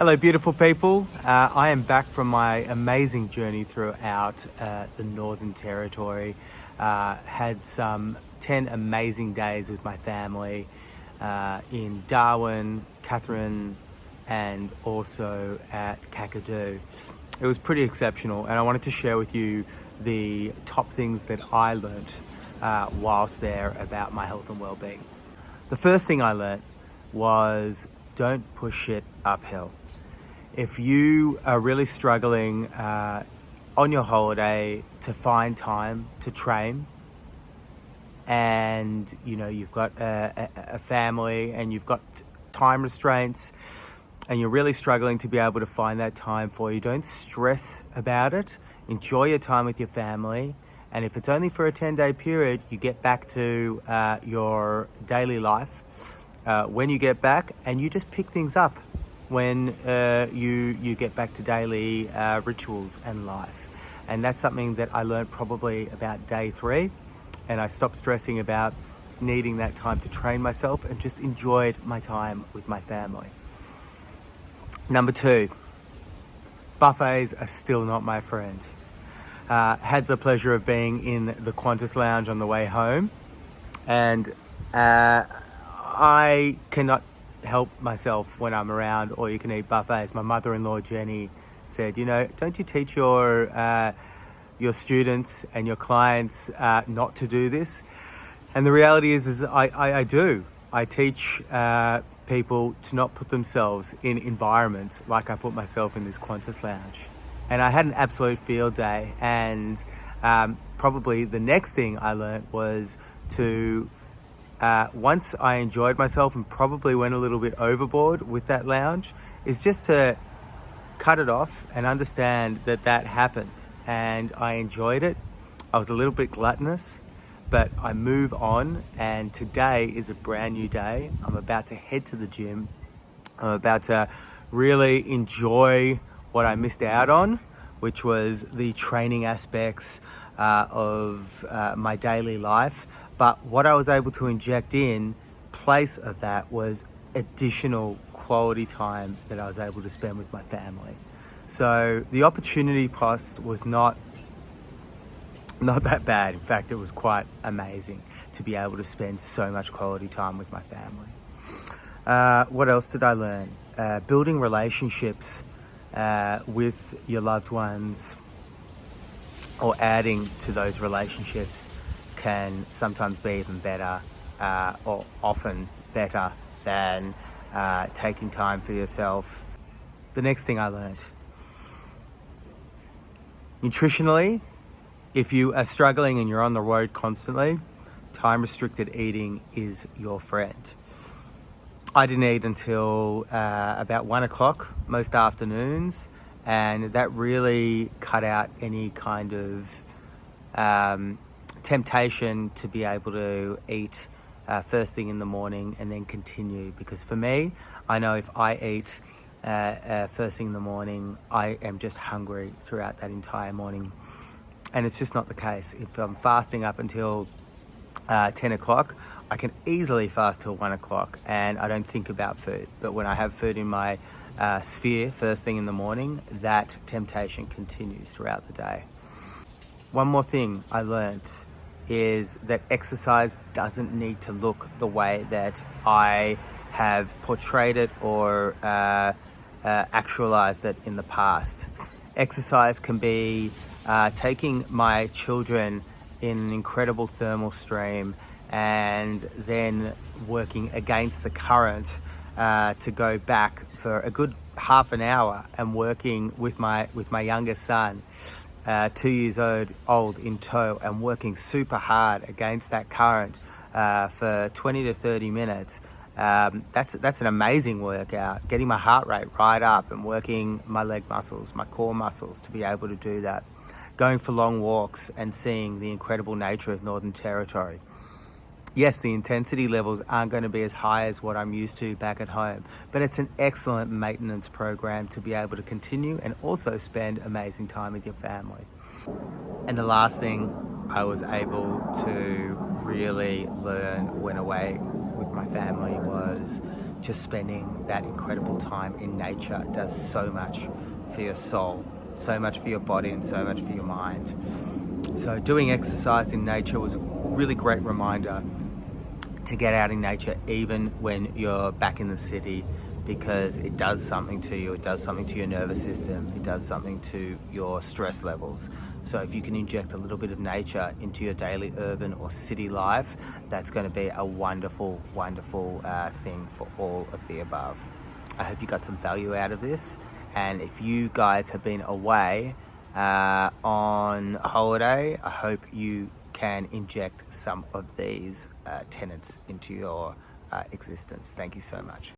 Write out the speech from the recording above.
Hello, beautiful people. I am back from my amazing journey throughout the Northern Territory. Had some 10 amazing days with my family in Darwin, Katherine, and also at Kakadu. It was pretty exceptional, and I wanted to share with you the top things that I learnt whilst there about my health and well-being. The first thing I learnt was don't push it uphill. If you are really struggling on your holiday to find time to train, and you've got a family and you've got time restraints, and you're really struggling to be able to find that time for you, don't stress about it. Enjoy your time with your family, and if it's only for a 10-day period, you get back to your daily life when you get back, and you just pick things up when you get back to daily rituals and life. And that's something that I learned probably about day 3, and I stopped stressing about needing that time to train myself and just enjoyed my time with my family. Number 2, buffets are still not my friend. Had the pleasure of being in the Qantas lounge on the way home, and I cannot help myself when I'm around all you can eat buffets. My mother-in-law Jenny said, don't you teach your students and your clients not to do this? And the reality is I do. I teach people to not put themselves in environments like I put myself in this Qantas lounge. And I had an absolute field day, and probably the next thing I learned was to once I enjoyed myself and probably went a little bit overboard with that lounge, is just to cut it off and understand that that happened, and I enjoyed it. I was a little bit gluttonous, but I move on, and today is a brand new day. I'm about to head to the gym. I'm about to really enjoy what I missed out on, which was the training aspects of my daily life. But what I was able to inject in place of that was additional quality time that I was able to spend with my family. So the opportunity cost was not that bad. In fact, it was quite amazing to be able to spend so much quality time with my family. What else did I learn? Building relationships with your loved ones, or adding to those relationships, can sometimes be even better, or often better than taking time for yourself. The next thing I learned, nutritionally, if you are struggling and you're on the road constantly, time-restricted eating is your friend. I didn't eat until about 1 o'clock most afternoons, and that really cut out any kind of temptation to be able to eat first thing in the morning and then continue. Because for me, I know if I eat first thing in the morning, I am just hungry throughout that entire morning. And it's just not the case. If I'm fasting up until 10 o'clock, I can easily fast till 1 o'clock and I don't think about food. But when I have food in my sphere first thing in the morning, that temptation continues throughout the day. One more thing I learnt is that exercise doesn't need to look the way that I have portrayed it or actualized it in the past. Exercise can be taking my children in an incredible thermal stream and then working against the current to go back for a good half an hour and working with my youngest son, 2 years old in tow, and working super hard against that current for 20 to 30 minutes. That's an amazing workout, getting my heart rate right up and working my leg muscles, my core muscles to be able to do that. Going for long walks and seeing the incredible nature of Northern Territory. Yes, the intensity levels aren't going to be as high as what I'm used to back at home, but it's an excellent maintenance program to be able to continue and also spend amazing time with your family. And the last thing I was able to really learn when away with my family was just spending that incredible time in nature does so much for your soul, so much for your body, and so much for your mind. So doing exercise in nature was a really great reminder to get out in nature even when you're back in the city, because it does something to you. It does something to your nervous system. It does something to your stress levels. So if you can inject a little bit of nature into your daily urban or city life, that's going to be a wonderful, wonderful thing for all of the above. I hope you got some value out of this. And if you guys have been away on holiday, I hope you can inject some of these tenets into your existence. Thank you so much.